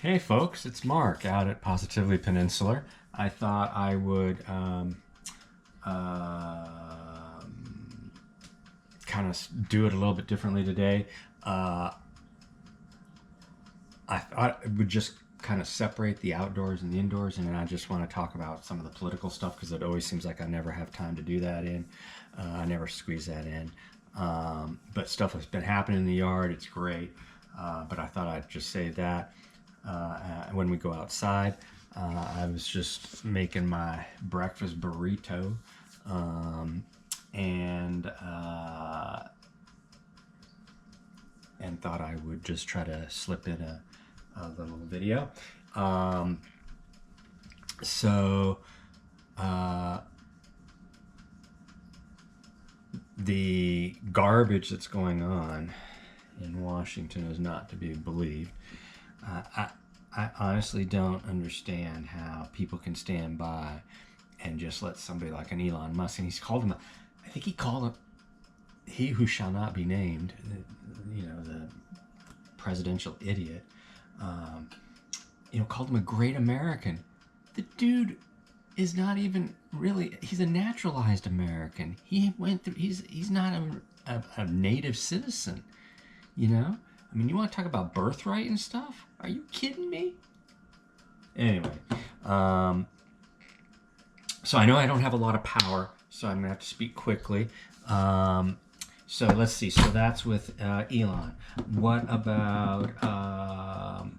Hey folks, it's Mark out at Positively Peninsular. I thought I would kind of do it a little bit differently today. I thought it would just kind of separate the outdoors and the indoors, and then I just want to talk about some of the political stuff because it always seems like I never have time to do that in. I never squeeze that in. But stuff has been happening in the yard. It's great. But I thought I'd just say that when we go outside. I was just making my breakfast burrito, and thought I would just try to slip in a little video. So the garbage that's going on in Washington is not to be believed. I honestly don't understand how people can stand by and just let somebody like an Elon Musk, and he's called him, I think he called him, he who shall not be named, the presidential idiot, called him a great American. The dude is not even really, he's a naturalized American. He went through, he's not a native citizen, I mean, you want to talk about birthright and stuff? Are you kidding me? Anyway, so I know I don't have a lot of power, so I'm going to have to speak quickly. So let's see. So that's with Elon. What about our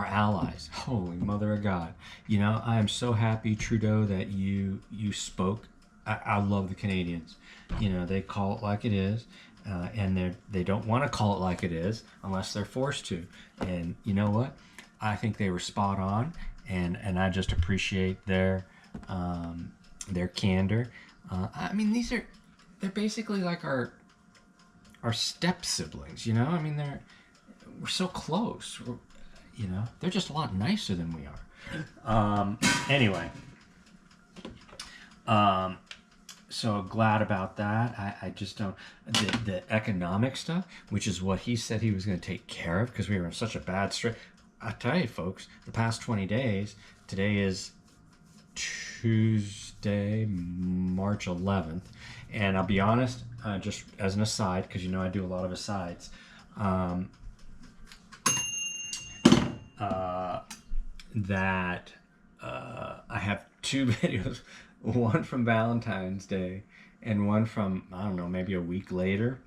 allies? Holy Mother of God. I am so happy, Trudeau, that you spoke. I love the Canadians. They call it like it is. And they don't want to call it like it is unless they're forced to. And you know what? I think they were spot on, and I just appreciate their candor. I mean, they're basically like our step siblings. I mean, we're so close. They're just a lot nicer than we are. Anyway. So glad about that. I just don't, the economic stuff, which is what he said he was going to take care of because we were in such a bad stretch. I tell you, folks, the past 20 days, today is Tuesday, March 11th, and I'll be honest, just as an aside, because I do a lot of asides, that I have two videos. One from Valentine's Day and one from, I don't know, maybe a week later.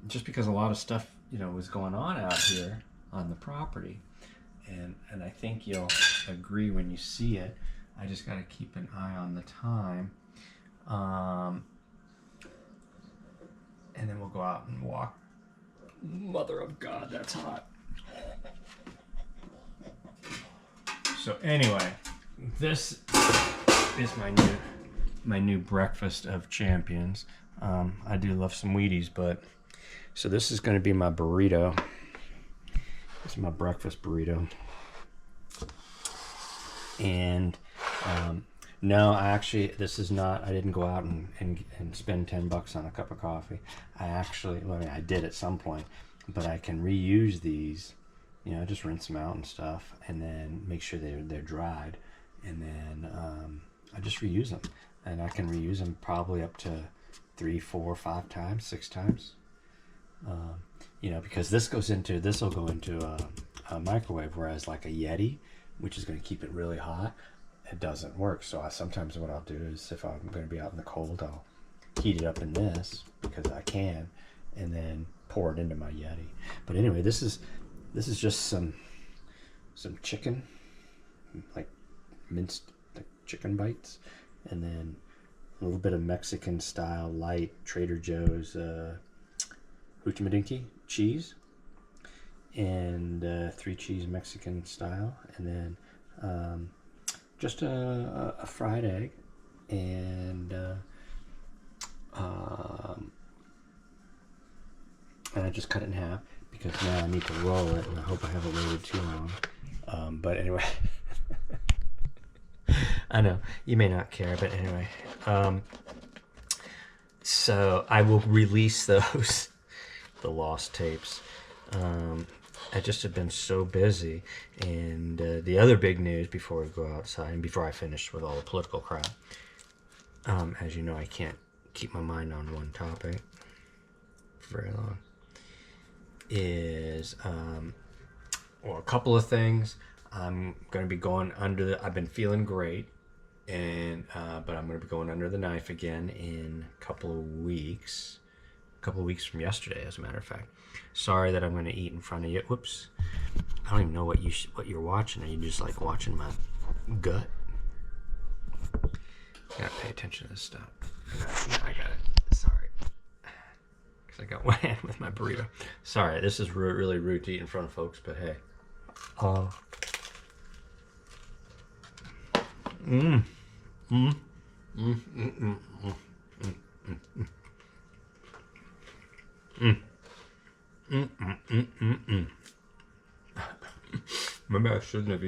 Just because a lot of stuff, was going on out here on the property. And I think you'll agree when you see it. I just got to keep an eye on the time. And then we'll go out and walk. Mother of God, that's hot. So anyway, this is my new breakfast of champions. I do love some Wheaties, but so this is going to be my burrito. This is my breakfast burrito. And no, this is not, I didn't go out and spend $10 on a cup of coffee. I did at some point, but I can reuse these, just rinse them out and stuff, and then make sure they're dried, and then I just reuse them, and I can reuse them probably up to 3, 4, 5 times, 6 times. Because this will go into a microwave, whereas like a Yeti, which is going to keep it really hot, it doesn't work. So sometimes what I'll do is, if I'm going to be out in the cold, I'll heat it up in this because I can, and then pour it into my Yeti. But anyway, this is just some chicken, like minced chicken bites, and then a little bit of Mexican style light Trader Joe's Huchimadinki cheese, and 3 cheese Mexican style, and then just a fried egg, and I just cut it in half because now I need to roll it, and I hope I haven't waited too long. But anyway. I know you may not care, but anyway, so I will release those, the lost tapes, I just have been so busy. And the other big news before we go outside and before I finish with all the political crap, as you know, I can't keep my mind on one topic for very long, is a couple of things. I'm going to be going I've been feeling great, and but I'm going to be going under the knife again in a couple of weeks. A couple of weeks from yesterday, as a matter of fact. Sorry that I'm going to eat in front of you. Whoops. I don't even know what you're watching. Are you just like watching my gut? Gotta pay attention to this stuff. I got it. Sorry. Because I got one hand with my burrito. Sorry, this is really rude to eat in front of folks, but hey. Maybe I shouldn't have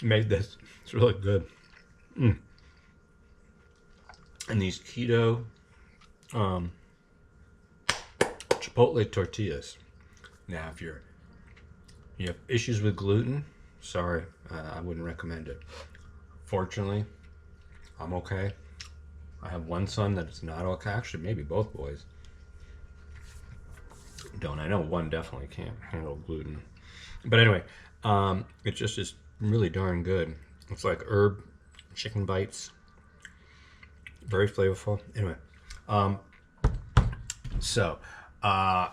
made this. It's really good. And these keto chipotle tortillas. Now, if you have issues with gluten, sorry, I wouldn't recommend it. Fortunately, I'm okay. I have one son that's not okay. Actually, maybe both boys don't. I know one definitely can't handle gluten. But anyway, it just is really darn good. It's like herb chicken bites. Very flavorful. Anyway, so and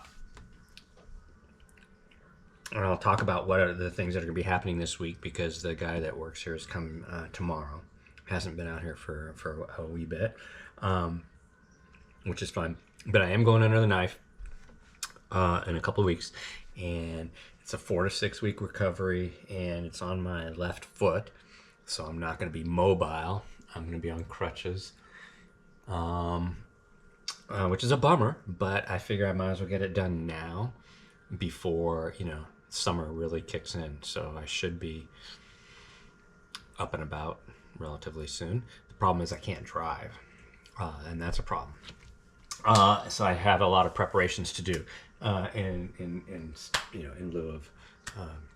I'll talk about what are the things that are going to be happening this week, because the guy that works here is coming tomorrow. Hasn't been out here for a wee bit, which is fun. But I am going under the knife in a couple of weeks, and it's a 4 to 6 week recovery, and it's on my left foot, so I'm not going to be mobile. I'm going to be on crutches, which is a bummer, but I figure I might as well get it done now before, summer really kicks in. So I should be up and about relatively soon. The problem is I can't drive, and that's a problem. So I have a lot of preparations to do, in lieu of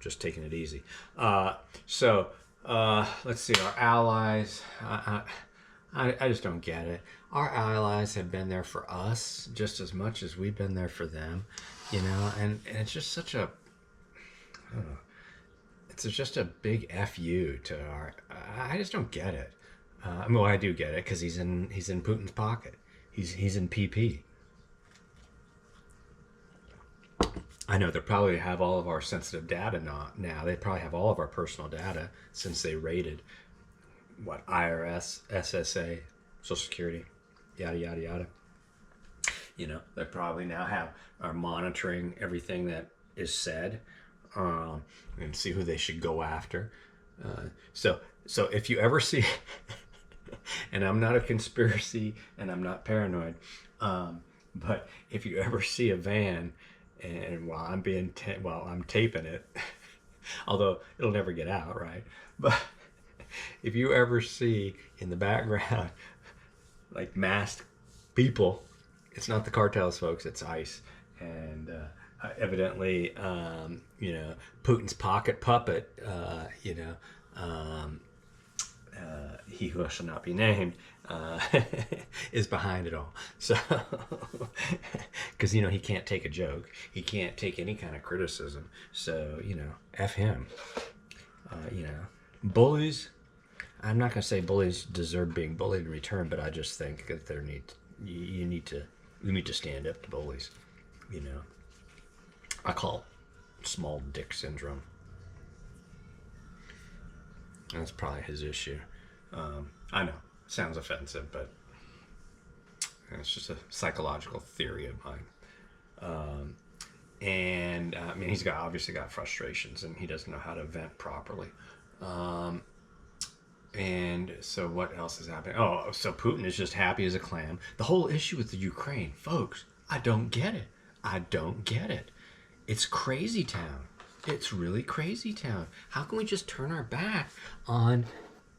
just taking it easy. So let's see, our allies. I just don't get it. Our allies have been there for us just as much as we've been there for them, and it's just such a, I don't know, it's just a big FU to our, I just don't get it. Well, I do get it, because he's in Putin's pocket. He's in PP. I know they probably have all of our sensitive data now. They probably have all of our personal data since they raided IRS, SSA, Social Security, yada yada yada. They probably now are monitoring everything that is said, and see who they should go after. So if you ever see, and I'm not a conspiracy and I'm not paranoid, but if you ever see a van, and while I'm taping it, although it'll never get out, right? But if you ever see in the background like masked people, it's not the cartels, folks. It's ICE, and evidently, Putin's pocket puppet, he who shall not be named, is behind it all. So, because he can't take a joke, he can't take any kind of criticism. So F him. Bullies. I'm not gonna say bullies deserve being bullied in return, but I just think that we need to stand up to bullies. I call it small dick syndrome. That's probably his issue. I know, sounds offensive, but it's just a psychological theory of mine. And he's obviously got frustrations, and he doesn't know how to vent properly. And so what else is happening? Oh, so Putin is just happy as a clam. The whole issue with the Ukraine, folks, I don't get it. It's crazy town. It's really crazy town. How can we just turn our back on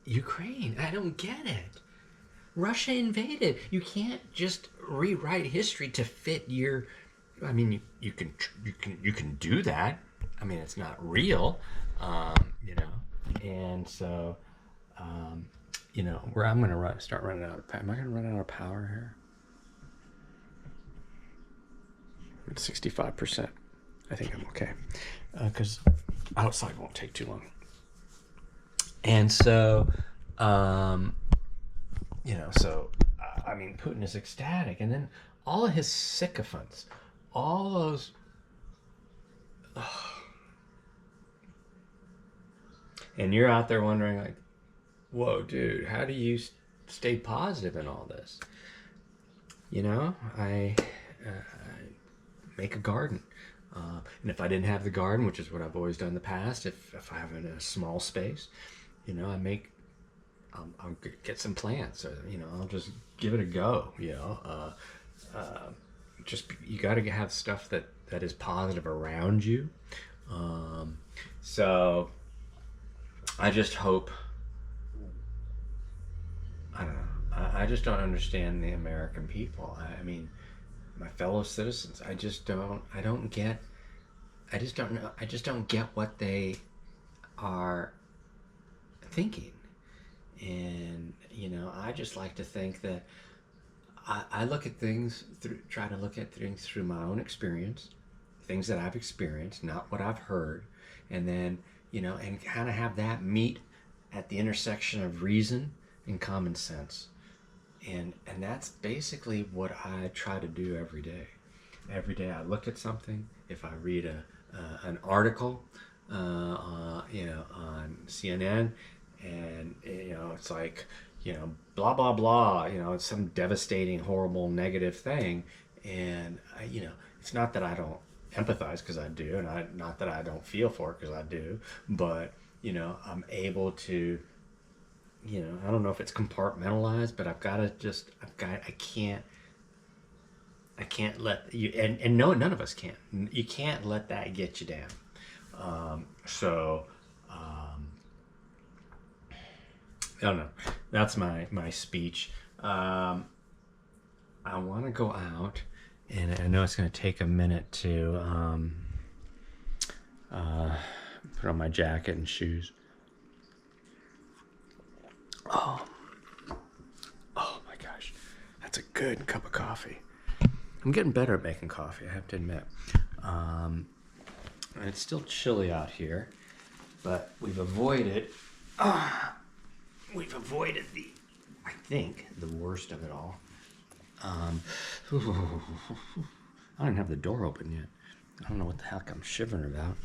Ukraine? I don't get it. Russia invaded. You can't just rewrite history to fit your. You can do that. I mean, it's not real, you know. And so, you know, where I'm gonna start running out of power. Am I gonna run out of power here? At 65%. I think I'm okay, because outside won't take too long. And so, you know, so I mean, Putin is ecstatic, and then all of his sycophants, all those. And you're out there wondering, like, whoa, dude, how do you stay positive in all this? You know, I make a garden. And if I didn't have the garden, which is what I've always done in the past, if I have a small space, you know, I'll get some plants, or, you know, I'll just give it a go, you know. Just, you got to have stuff that is positive around you. So I just hope, I don't know, I just don't understand the American people. I mean, my fellow citizens, I just don't get what they are thinking. And, you know, I just like to think that I look at things try to look at things through my own experience, things that I've experienced, not what I've heard, and then, you know, and kind of have that meet at the intersection of reason and common sense. And that's basically what I try to do every day. Every day I look at something. If I read an article, you know, on CNN, and, you know, it's like, you know, blah blah blah, you know, it's some devastating, horrible, negative thing, and you know, it's not that I don't empathize, because I do, and not that I don't feel for it, because I do, but, you know, I'm able to, you know, I don't know if it's compartmentalized, but I can't let you, and no, none of us can. You can't let that get you down. I don't know. That's my speech. I want to go out, and I know it's going to take a minute to put on my jacket and shoes. Oh my gosh, that's a good cup of coffee. I'm getting better at making coffee, I have to admit. And it's still chilly out here, but we've avoided I think, the worst of it all. I don't have the door open yet. I don't know what the heck I'm shivering about.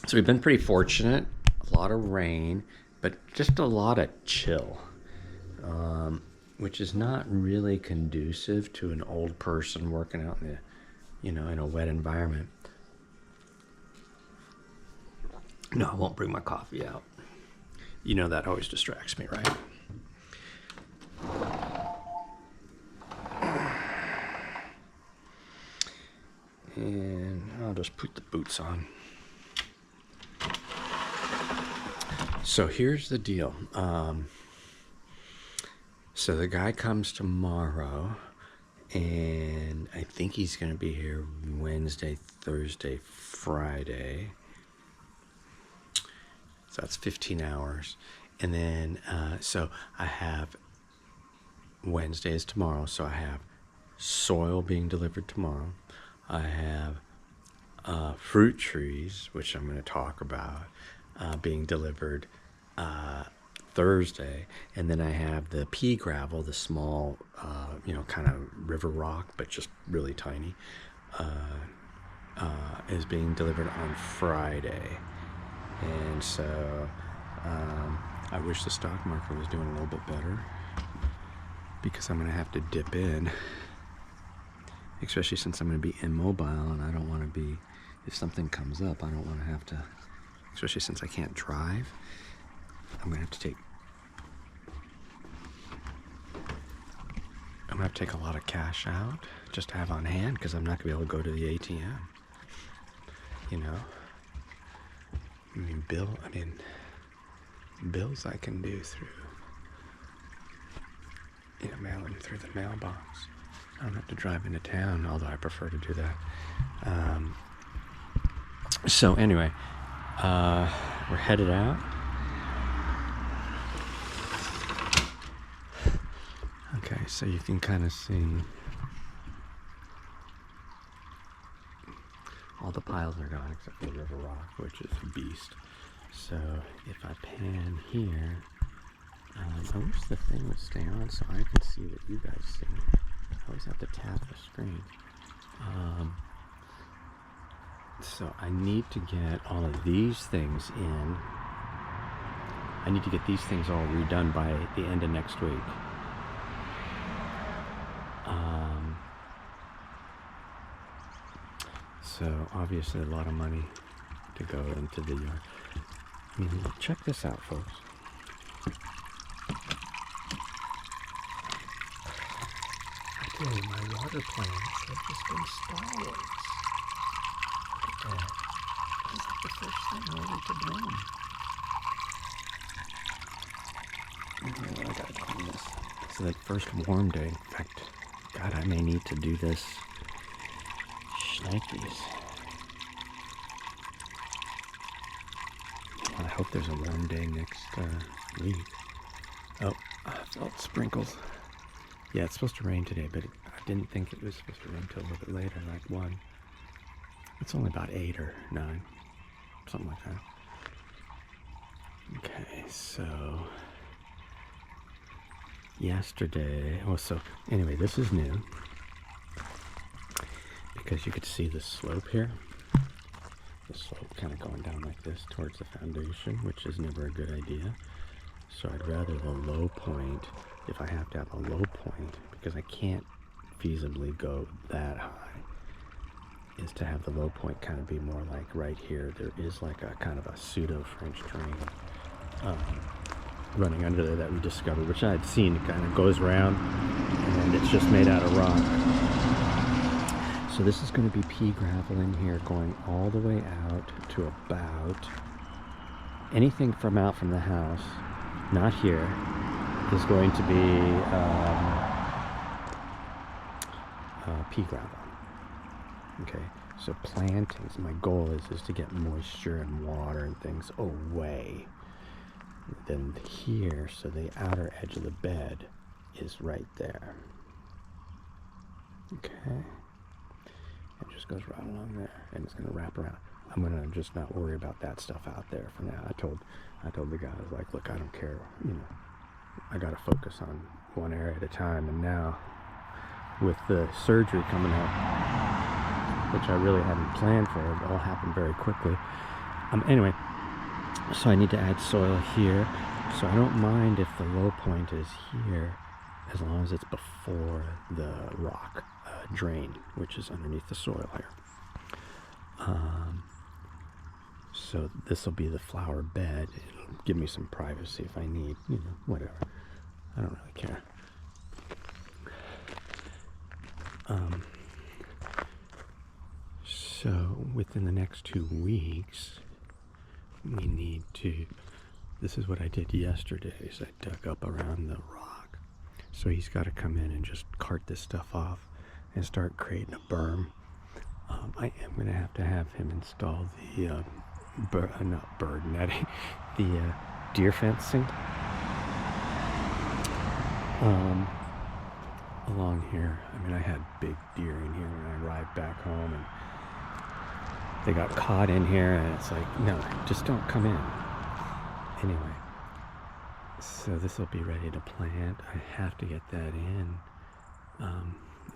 So we've been pretty fortunate. A lot of rain, but just a lot of chill, which is not really conducive to an old person working out in a wet environment. No, I won't bring my coffee out. You know that always distracts me, right? And I'll just put the boots on. So here's the deal. So the guy comes tomorrow, and I think he's going to be here Wednesday, Thursday, Friday. So that's 15 hours. And then, so I have Wednesday is tomorrow. So I have soil being delivered tomorrow. I have fruit trees, which I'm going to talk about, being delivered Thursday. And then I have the pea gravel, the small, kind of river rock, but just really tiny, is being delivered on Friday. And so I wish the stock market was doing a little bit better, because I'm going to have to dip in, especially since I'm going to be immobile, and I don't want to be, if something comes up, I don't want to have to, especially since I can't drive, I'm going to have to take a lot of cash out just to have on hand, because I'm not going to be able to go to the ATM, bills I can do through, mailing through the mailbox. I don't have to drive into town, although I prefer to do that. So anyway, we're headed out. Okay, so you can kind of see all the piles are gone except for the river rock, which is a beast. So if I pan here, I wish the thing would stay on so I can see what you guys see. I always have to tap the screen. So I need to get all of these things in. I need to get these things all redone by the end of next week. So obviously a lot of money to go into the yard. I mean, check this out, folks. I tell you, my water plants have just been stalwarts. Look at that. It's like the first thing ready to bloom. Okay, I gotta clean this. So that first warm day, in fact, God, I may need to do this. Shnikes. I hope there's a warm day next week. Oh, I felt sprinkles. Yeah, it's supposed to rain today, but I didn't think it was supposed to rain until a little bit later, like 1. It's only about 8 or 9, something like that. Okay, so yesterday, so anyway, this is new because you could see the slope here. The slope kind of going down like this towards the foundation, which is never a good idea. So I'd rather the low point, if I have to have a low point, because I can't feasibly go that high, is to have the low point kind of be more like right here. There is like a kind of a pseudo French drain running under there that we discovered, which I had seen. It kind of goes around and it's just made out of rock. So this is going to be pea gravel in here going all the way out to about anything from out from the house, not here, is going to be pea gravel. Okay, so plantings, my goal is to get moisture and water and things away. Then here, so the outer edge of the bed is right there. Okay. It just goes right along there, and it's going to wrap around. I'm going to just not worry about that stuff out there for now. I told the guys, like, look, I don't care. You know, I got to focus on one area at a time. And now, with the surgery coming up, which I really hadn't planned for, it all happened very quickly. Anyway, so I need to add soil here. So I don't mind if the low point is here, as long as it's before the rock drain, which is underneath the soil here. So this will be the flower bed. It'll give me some privacy if I need, you know, whatever. I don't really care. So within the next 2 weeks, we need to, this is what I did yesterday, is I dug up around the rock. So he's got to come in and just cart this stuff off and start creating a berm. I am going to have him install the not bird netting, the deer fencing along here. I mean, I had big deer in here when I arrived back home, and they got caught in here, and it's like, no, just don't come in. Anyway, so this will be ready to plant. I have to get that in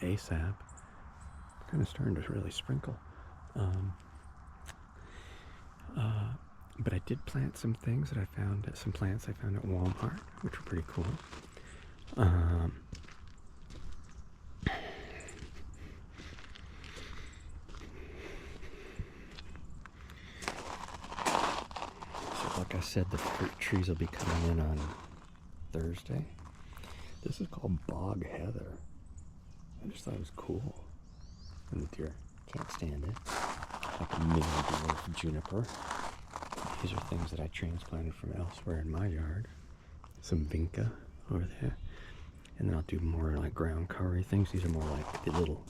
ASAP. Kind of starting to really sprinkle. But I did plant some things that I found, some plants I found at Walmart, which were pretty cool. So like I said, the fruit trees will be coming in on Thursday. This is called bog heather. I just thought it was cool. And the deer can't stand it. Like a mini dwarf juniper. These are things that I transplanted from elsewhere in my yard. Some vinca over there. And then I'll do more like ground covery things. These are more like the little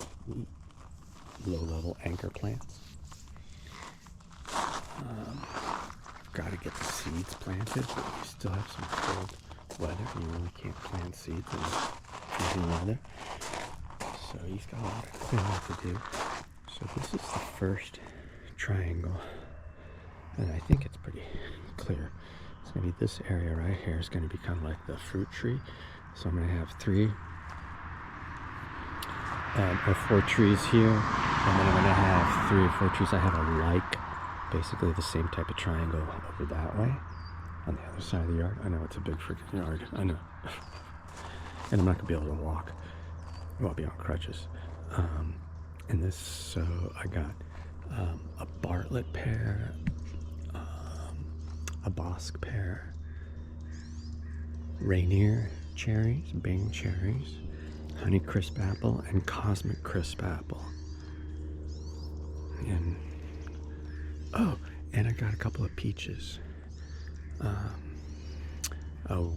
low-level anchor plants. got to get the seeds planted, but we still have some cold weather. You really can't plant seeds in freezing weather. So he's got a lot of cleaning to do. So this is the first triangle, and I think it's pretty clear. It's going to be this area right here is going to become like the fruit tree. So I'm going to have 3 or 4 trees here, and then I'm going to have 3 or 4 trees. I have a basically the same type of triangle over that way on the other side of the yard. I know it's a big freaking yard, I know. And I'm not going to be able to walk. Well, I'll be on crutches. And this, so I got a Bartlett pear, a Bosc pear, Rainier cherries, Bing cherries, Honey Crisp apple, and Cosmic Crisp apple. And oh, and I got a couple of peaches. A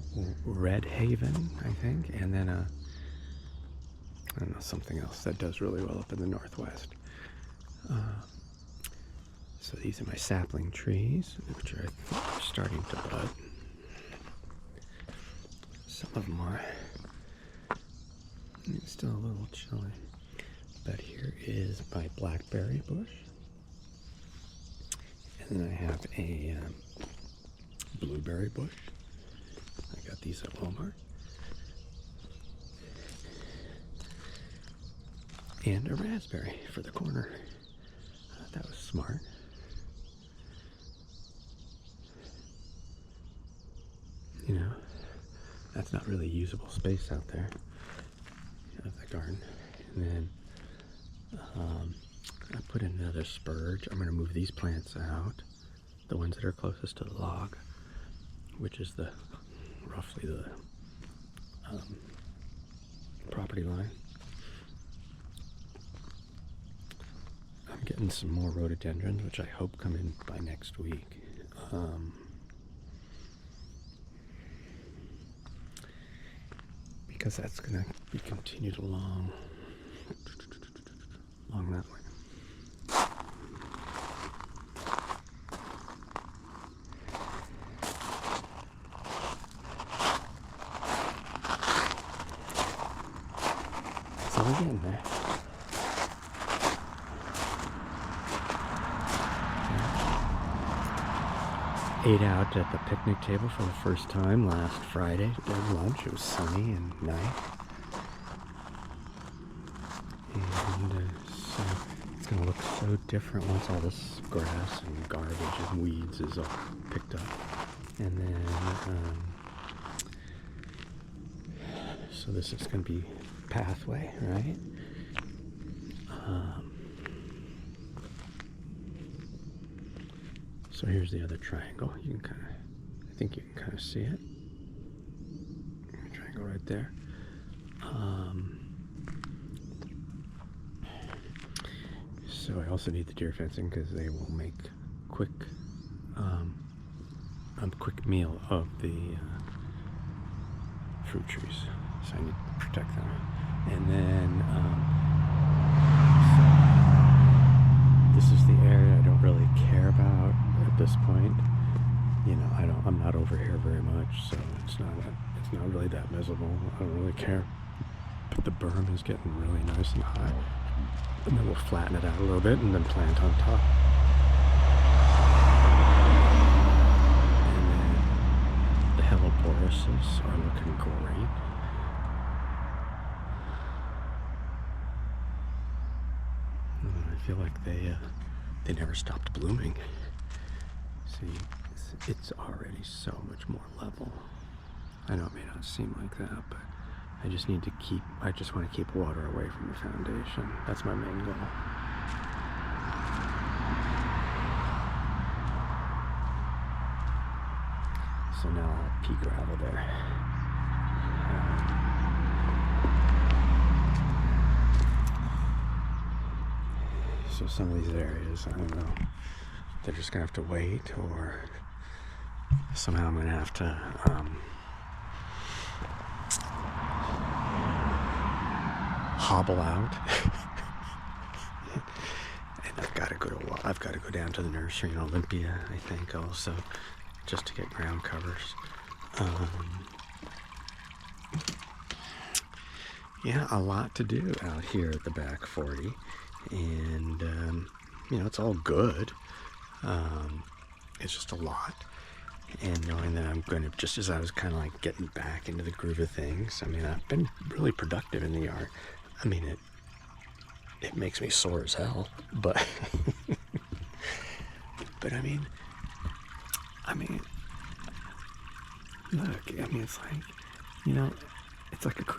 Red Haven, I think, and then I don't know, something else that does really well up in the Northwest. So these are my sapling trees, which are starting to bud. Some of them are. It's still a little chilly. But here is my blackberry bush. And then I have a blueberry bush. I got these at Walmart. And a raspberry for the corner. I thought that was smart. You know, that's not really usable space out there of the garden. And then I put in another spurge. I'm going to move these plants out, the ones that are closest to the log, which is roughly the property line. I'm getting some more rhododendrons, which I hope come in by next week. Because that's going to be continued along that way. So we're getting there. Ate out at the picnic table for the first time last Friday during lunch. It was sunny and nice. And so it's going to look so different once all this grass and garbage and weeds is all picked up. And then, so this is going to be pathway, right? So here's the other triangle. You can I think you can kind of see it. Triangle right there. So I also need the deer fencing because they will make a quick meal of the fruit trees. So I need to protect them. And then so this is the area I don't really care about at this point. You know, I'm not over here very much, so it's not really that visible. I don't really care. But the berm is getting really nice and high. And then we'll flatten it out a little bit and then plant on top. And then the helleborus are looking great. I feel like they never stopped blooming. See, it's already so much more level. I know it may not seem like that, but I just want to keep water away from the foundation. That's my main goal. So now I'll pea gravel there. So some of these areas, I don't know, they're just gonna have to wait, or somehow I'm gonna have to hobble out. And I've got to go to I've got to go down to the nursery in Olympia, I think, also, just to get ground covers. Yeah, a lot to do out here at the back 40, and it's all good. It's just a lot, and knowing that I'm going to, just as I was kind of like getting back into the groove of things, I mean, I've been really productive in the yard. I mean, it makes me sore as hell, but but I mean, look, I mean, it's like, it's like a